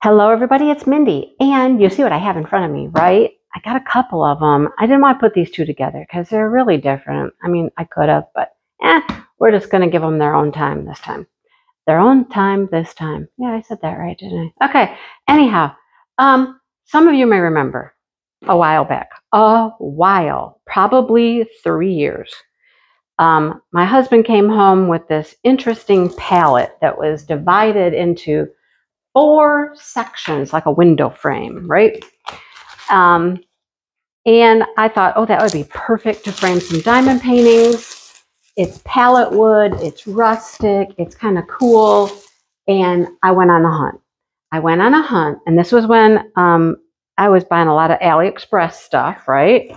Hello, everybody. It's Mindy. And you see what I have in front of me, right? I got a couple of them. I didn't want to put these two together because they're really different. I mean, I could have, but we're just going to give them their own time this time. Their own time this time. Yeah, I said that right, didn't I? Okay. Anyhow, some of you may remember a while back, probably 3 years. My husband came home with this interesting palette that was divided into 4 sections, like a window frame, right? And I thought, oh, that would be perfect to frame some diamond paintings. It's palette wood, it's rustic, it's kind of cool. And I went on a hunt. And this was when I was buying a lot of AliExpress stuff, right?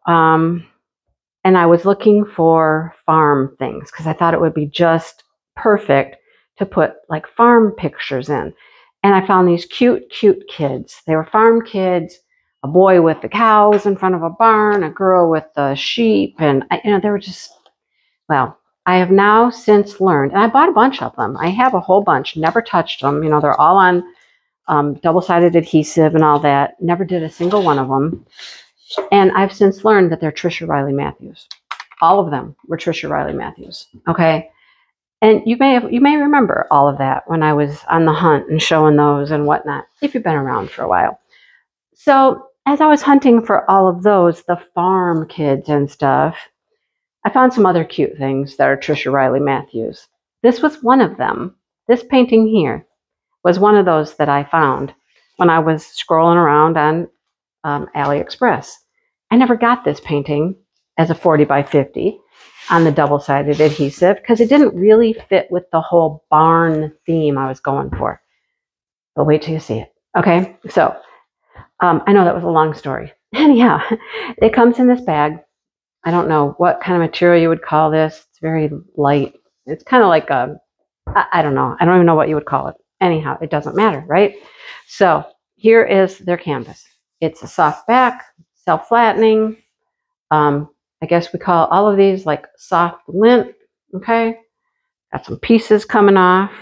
And I was looking for farm things because I thought it would be just perfect to put like farm pictures in. And I found these cute kids. They were farm kids, a boy with the cows in front of a barn, a girl with the sheep. And, they were just, well, I have now since learned, and I bought a bunch of them. I have a whole bunch, never touched them. They're all on double-sided adhesive and all that. Never did a single one of them. And I've since learned that they're Trisha Riley Matthews. All of them were Trisha Riley Matthews. Okay. And you may remember all of that when I was on the hunt and showing those and whatnot, if you've been around for a while. So as I was hunting for all of those, the farm kids and stuff, I found some other cute things that are Trisha Riley Matthews. This was one of them. This painting here was one of those that I found when I was scrolling around on AliExpress. I never got this painting as a 40 by 50 on the double-sided adhesive because it didn't really fit with the whole barn theme I was going for. But wait till you see it. Okay, so I know that was a long story. Anyhow, it comes in this bag. I don't know what kind of material you would call this. It's very light. It's kind of like I don't know. I don't even know what you would call it. Anyhow, it doesn't matter, right? So here is their canvas. It's a soft back, self-flattening. I guess we call all of these like soft lint, okay? Got some pieces coming off.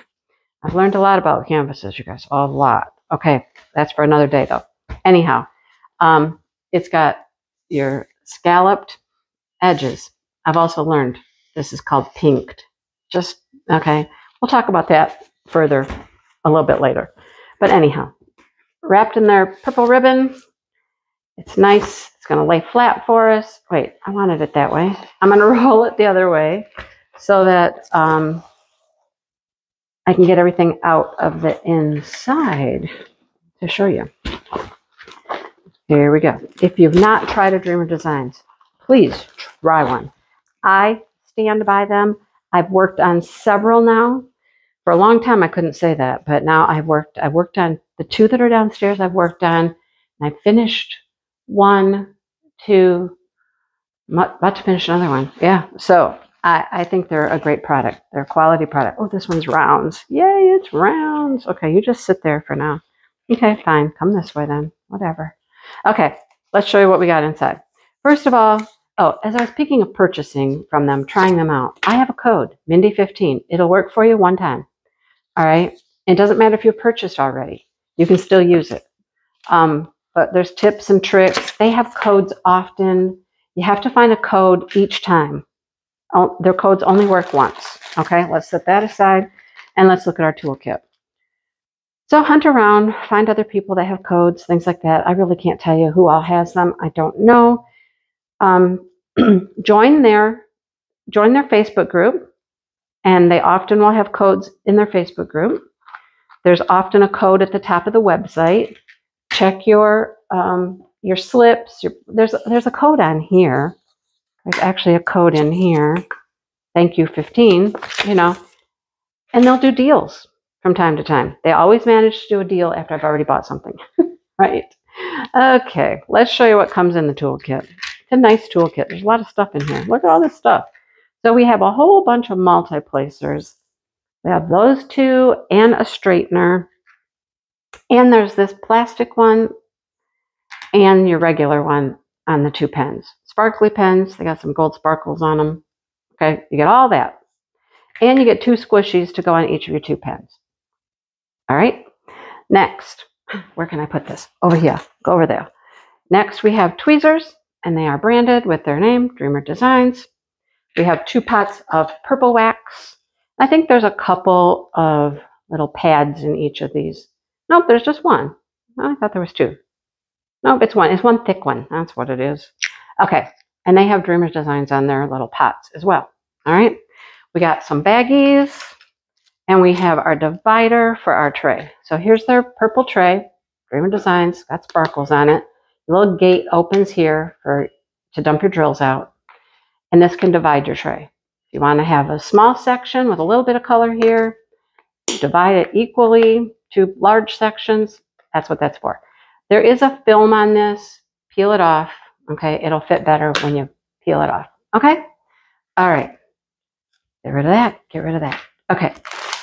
I've learned a lot about canvases, you guys, a lot. Okay, that's for another day though. Anyhow, it's got your scalloped edges. I've also learned this is called pinked. Okay, we'll talk about that further a little bit later. But anyhow, wrapped in their purple ribbon. It's nice. It's going to lay flat for us. Wait, I wanted it that way. I'm going to roll it the other way so that I can get everything out of the inside to show you. Here we go. If you've not tried a Dreamer Designs, please try one. I stand by them. I've worked on several now. For a long time, I couldn't say that, but now I've worked on the 2 that are downstairs. I've worked on, and I finished 1, 2, about to finish another one. Yeah, so I think they're a great product. They're a quality product. Oh, this one's rounds. Yay, it's rounds. Okay, you just sit there for now. Okay, fine. Come this way then. Whatever. Okay, let's show you what we got inside. First of all, as I was speaking of purchasing from them, trying them out, I have a code, Mindy15. It'll work for you one time. All right? It doesn't matter if you've purchased already. You can still use it. But there's tips and tricks. They have codes often. You have to find a code each time. Their codes only work once. Okay, let's set that aside and let's look at our toolkit. So hunt around, find other people that have codes, things like that. I really can't tell you who all has them. I don't know. Join their Facebook group, and they often will have codes in their Facebook group. There's often a code at the top of the website. Check your slips. There's a code on here. There's actually a code in here. Thank you, 15. And they'll do deals from time to time. They always manage to do a deal after I've already bought something, right? Okay, let's show you what comes in the toolkit. It's a nice toolkit. There's a lot of stuff in here. Look at all this stuff. So we have a whole bunch of multi-placers. We have those 2 and a straightener. And there's this plastic one and your regular one on the 2 pens. Sparkly pens. They got some gold sparkles on them. Okay, you get all that. And you get 2 squishies to go on each of your 2 pens. All right. Next, where can I put this? Over here. Go over there. Next, we have tweezers, and they are branded with their name, Dreamer Designs. We have 2 pots of purple wax. I think there's a couple of little pads in each of these. Nope, there's just one. Oh, I thought there was 2. Nope, it's one. It's one thick one. That's what it is. Okay, and they have Dreamer Designs on their little pots as well. All right, we got some baggies, and we have our divider for our tray. So here's their purple tray, Dreamer Designs, got sparkles on it. The little gate opens here to dump your drills out. And this can divide your tray. If you want to have a small section with a little bit of color here, divide it equally to large sections, that's what that's for. There is a film on this. Peel it off, okay? It'll fit better when you peel it off, okay? All right. Get rid of that. Get rid of that. Okay,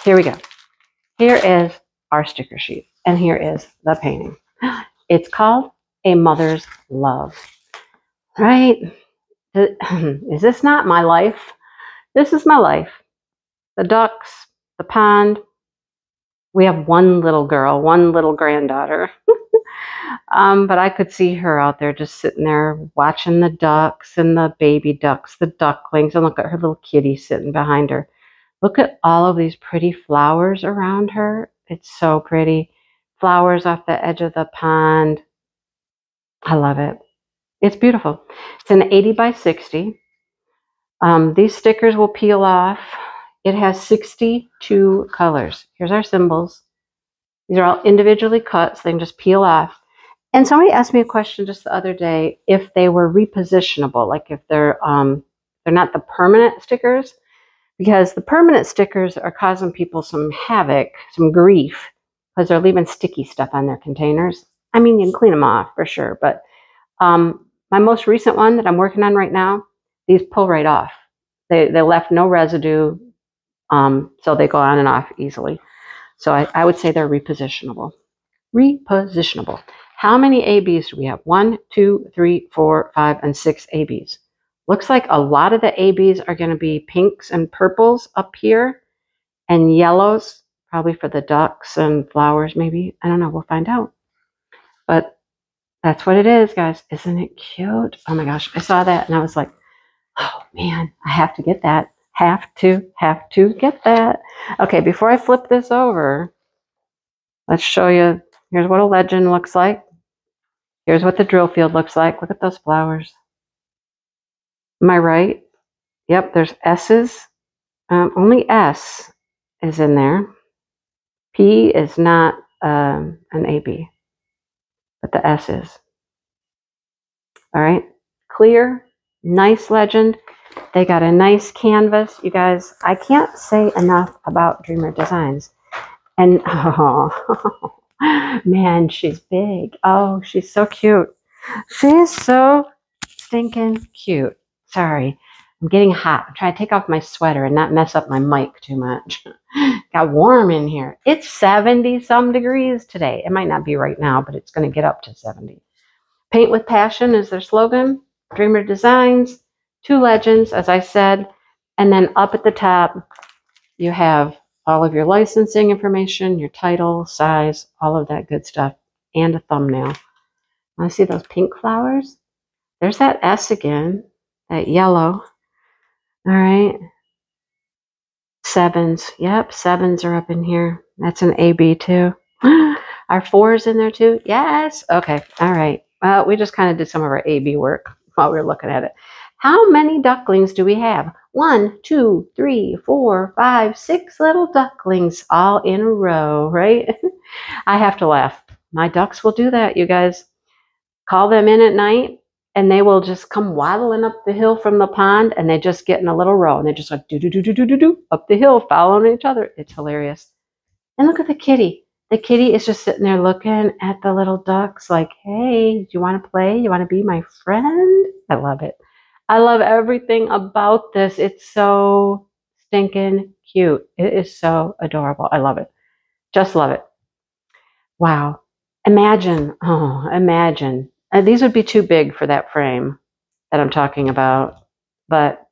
here we go. Here is our sticker sheet, and here is the painting. It's called A Mother's Love, right? Is this not my life? This is my life. The ducks, the pond. We have one little girl, one little granddaughter. But I could see her out there just sitting there watching the ducks and the baby ducks, the ducklings, and look at her little kitty sitting behind her. Look at all of these pretty flowers around her. It's so pretty. Flowers off the edge of the pond. I love it. It's beautiful. It's an 80 by 60. These stickers will peel off. It has 62 colors. Here's our symbols. These are all individually cut, so they can just peel off. And somebody asked me a question just the other day if they were repositionable, like if they're not the permanent stickers, because the permanent stickers are causing people some havoc, some grief, because they're leaving sticky stuff on their containers. I mean, you can clean them off for sure, but my most recent one that I'm working on right now, these pull right off. They left no residue, so they go on and off easily. So I would say they're repositionable. Repositionable. How many ABs do we have? 1, 2, 3, 4, 5, and 6 ABs. Looks like a lot of the ABs are going to be pinks and purples up here, and yellows, probably for the ducks and flowers maybe. I don't know. We'll find out. But that's what it is, guys. Isn't it cute? Oh my gosh. I saw that and I was like, oh man, I have to get that. Have to get that. Okay, before I flip this over, let's show you. Here's what a legend looks like. Here's what the drill field looks like. Look at those flowers. Am I right? Yep, there's S's. Only S is in there. P is not an AB, but the S is. All right, clear, nice legend. They got a nice canvas. You guys, I can't say enough about Dreamer Designs. And oh, man, she's big. Oh, she's so cute. She is so stinking cute. Sorry, I'm getting hot. I'm trying to take off my sweater and not mess up my mic too much. Got warm in here. It's 70 some degrees today. It might not be right now, but it's going to get up to 70. Paint with Passion is their slogan. Dreamer Designs, 2 legends, as I said. And then up at the top, you have all of your licensing information, your title, size, all of that good stuff, and a thumbnail. Want to see those pink flowers? There's that S again, that yellow. All right. 7s. Yep, 7s are up in here. That's an AB too. Are 4s in there too? Yes. Okay. All right. Well, we just kind of did some of our AB work while we were looking at it. How many ducklings do we have? 1, 2, 3, 4, 5, 6 little ducklings all in a row, right? I have to laugh. My ducks will do that, you guys. Call them in at night, and they will just come waddling up the hill from the pond, and they just get in a little row, and they just like do up the hill, following each other. It's hilarious. And look at the kitty. The kitty is just sitting there looking at the little ducks like, hey, do you want to play? You want to be my friend? I love it. I love everything about this. It's so stinking cute. It is so adorable. I love it. Just love it. Wow. Imagine. Oh, imagine. These would be too big for that frame that I'm talking about. But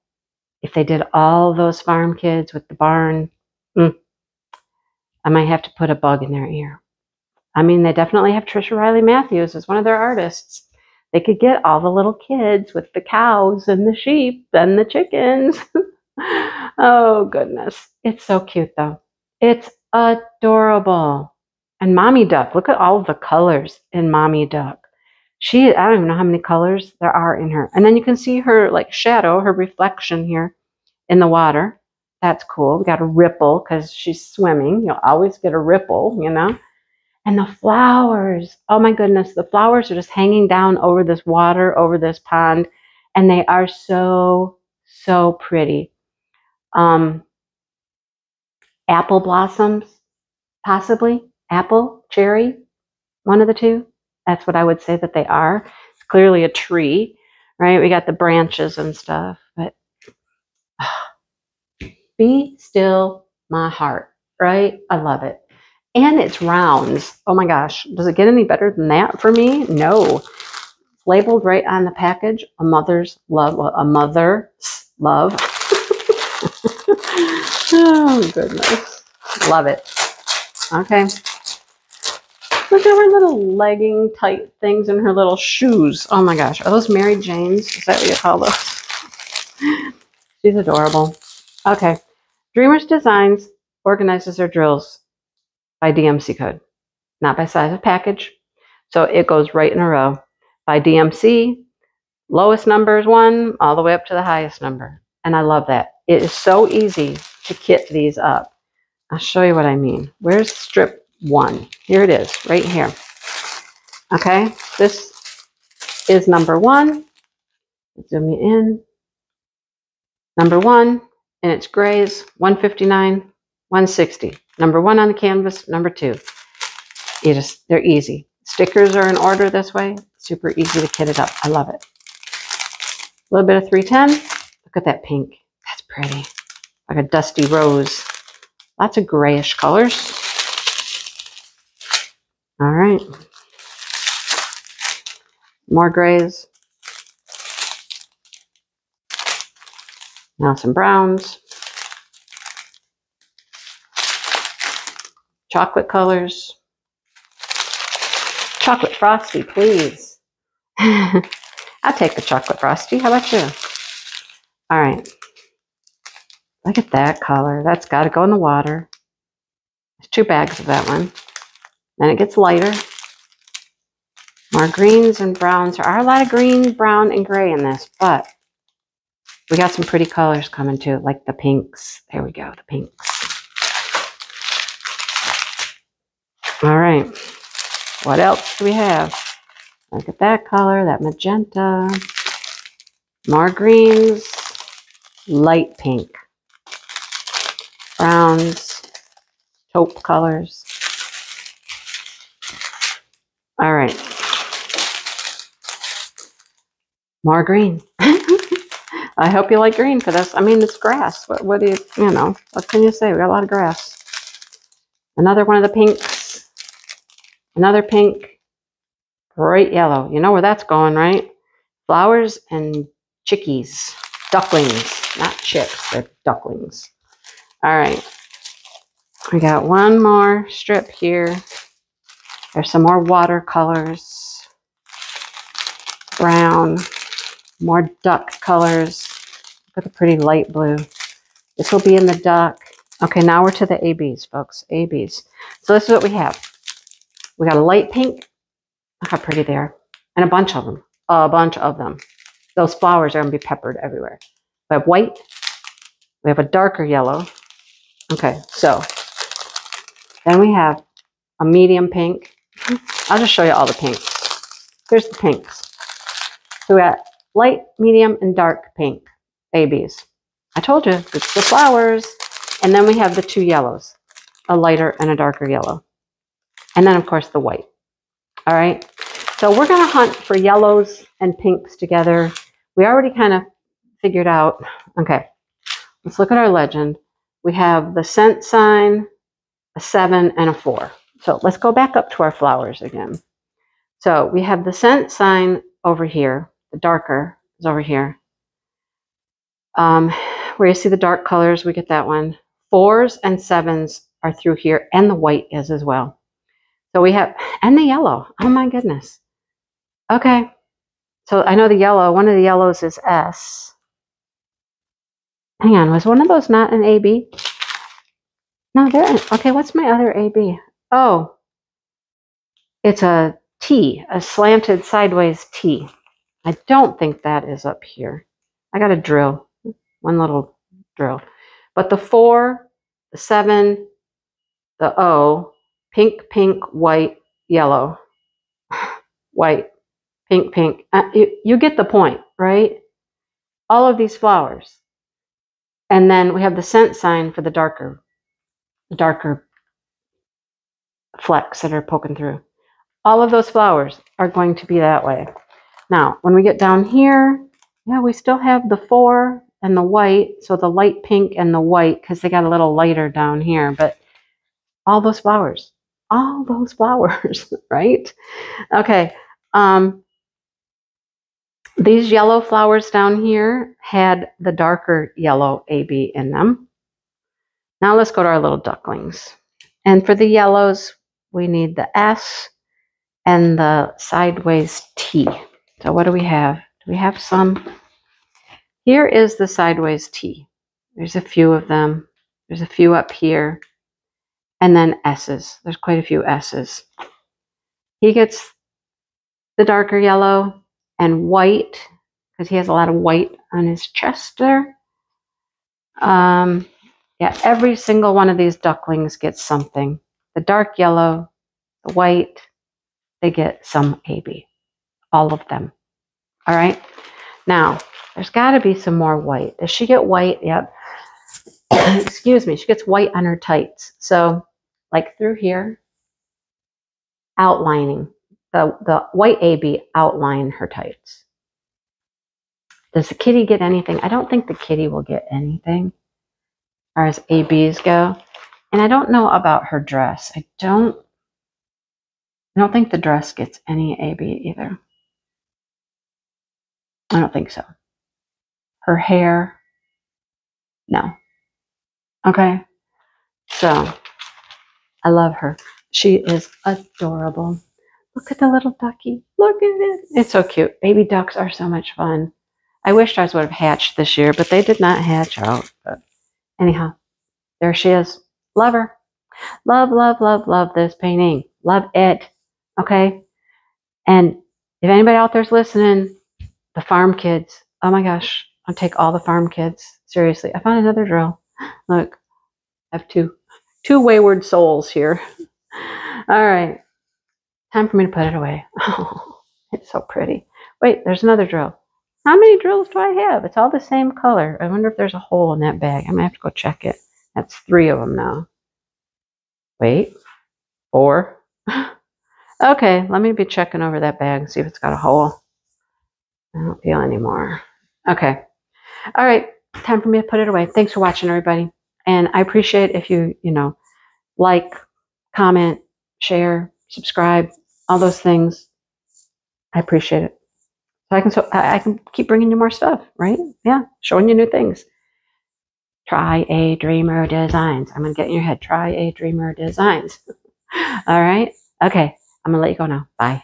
if they did all those farm kids with the barn, I might have to put a bug in their ear. I mean, they definitely have Trisha Riley Matthews as one of their artists. They could get all the little kids with the cows and the sheep and the chickens. Oh, goodness. It's so cute, though. It's adorable. And Mommy Duck, look at all of the colors in Mommy Duck. I don't even know how many colors there are in her. And then you can see her like shadow, her reflection here in the water. That's cool. We got a ripple because she's swimming. You'll always get a ripple, you know. And the flowers. Oh my goodness. The flowers are just hanging down over this water, over this pond. And they are so, so pretty. Apple blossoms, possibly. Apple, cherry, one of the two. That's what I would say that they are. It's clearly a tree, right? We got the branches and stuff. But be still my heart, right? I love it. And it's rounds. Oh my gosh. Does it get any better than that for me? No. It's labeled right on the package. A mother's love. Well, a mother's love. Oh, goodness. Love it. Okay. Look at her little legging tight things and her little shoes. Oh my gosh. Are those Mary Janes? Is that what you call those? She's adorable. Okay. Dreamers Designs organizes their drills by DMC code, not by size of package. So it goes right in a row. By DMC, lowest number is 1, all the way up to the highest number. And I love that. It is so easy to kit these up. I'll show you what I mean. Where's strip 1? Here it is, right here. Okay, this is number 1. Zoom you in. Number 1, and it's grays, 159, 160. Number 1 on the canvas, number 2. They're easy. Stickers are in order this way. Super easy to kit it up. I love it. A little bit of 310. Look at that pink. That's pretty. Like a dusty rose. Lots of grayish colors. All right. More grays. Now some browns. Chocolate colors. Chocolate frosty, please. I'll take the chocolate frosty. How about you? All right. Look at that color. That's got to go in the water. There's 2 bags of that one. Then it gets lighter. More greens and browns. There are a lot of green, brown, and gray in this, but we got some pretty colors coming too, like the pinks. There we go, the pinks. All right. What else do we have? Look at that color, that magenta. More greens. Light pink. Browns. Taupe colors. All right. More green. I hope you like green for this. I mean, it's grass. What do you know, what can you say? We got a lot of grass. Another one of the pinks. Another pink. Bright yellow. You know where that's going, right? Flowers and chickies. Ducklings. Not chicks. They're ducklings. All right. We got one more strip here. There's some more watercolors. Brown. More duck colors. Look at the pretty light blue. This will be in the duck. Okay, now we're to the ABs, folks. ABs. So this is what we have. We got a light pink. Look how pretty they are. And a bunch of them. A bunch of them. Those flowers are going to be peppered everywhere. We have white. We have a darker yellow. Okay, so then we have a medium pink. I'll just show you all the pinks. Here's the pinks. So we got light, medium, and dark pink ABs. I told you, it's the flowers. And then we have the 2 yellows, a lighter and a darker yellow. And then, of course, the white. All right. So we're going to hunt for yellows and pinks together. We already kind of figured out. Okay. Let's look at our legend. We have the cent sign, a 7, and a 4. So let's go back up to our flowers again. So we have the cent sign over here. The darker is over here. Where you see the dark colors, we get that one. 4s and 7s are through here, and the white is as well. So we have, and the yellow. Oh my goodness. Okay. So I know the yellow, one of the yellows is S. Hang on, was one of those not an AB? No, there is. Okay, what's my other AB? Oh, it's a T, a slanted sideways T. I don't think that is up here. I got a drill, one little drill. But the 4, the 7, the O, pink, pink, white, yellow, white, pink, pink. You get the point, right? All of these flowers. And then we have the cent sign for the darker flecks that are poking through. All of those flowers are going to be that way. Now, when we get down here, yeah, we still have the 4 and the white, so the light pink and the white, because they got a little lighter down here, but all those flowers, right? Okay. These yellow flowers down here had the darker yellow AB in them. Now let's go to our little ducklings. And for the yellows, we need the S and the sideways T. So what do we have? Do we have some? Here is the sideways T. There's a few of them. There's a few up here. And then S's. There's quite a few S's. He gets the darker yellow and white, because he has a lot of white on his chest there. Yeah, every single one of these ducklings gets something. The dark yellow, the white, they get some AB. All of them. All right. Now, there's got to be some more white. Does she get white? Yep. Excuse me. She gets white on her tights. So, like through here, outlining. The white AB outline her tights. Does the kitty get anything? I don't think the kitty will get anything as far as ABs go. And I don't know about her dress. I don't think the dress gets any AB either. I don't think so. Her hair, no. Okay. So, I love her. She is adorable. Look at the little ducky. Look at it. It's so cute. Baby ducks are so much fun. I wish ours would have hatched this year, but they did not hatch out. But anyhow, there she is. Love her. Love, love, love, love this painting. Love it. Okay? And if anybody out there's listening, the farm kids, oh my gosh, I'll take all the farm kids. Seriously, I found another drill. Look, I have two wayward souls here. All right. Time for me to put it away. Oh, it's so pretty. Wait, there's another drill. How many drills do I have? It's all the same color. I wonder if there's a hole in that bag. I'm going to have to go check it. That's 3 of them now. Wait. 4. Okay, let me be checking over that bag and see if it's got a hole. I don't feel any more. Okay. All right. Time for me to put it away. Thanks for watching, everybody. And I appreciate if you like, comment, share, subscribe, all those things. I appreciate it. So I can keep bringing you more stuff, right? Yeah, showing you new things. Try a Dreamer Designs. I'm going to get in your head. Try a Dreamer Designs. All right? Okay, I'm going to let you go now. Bye.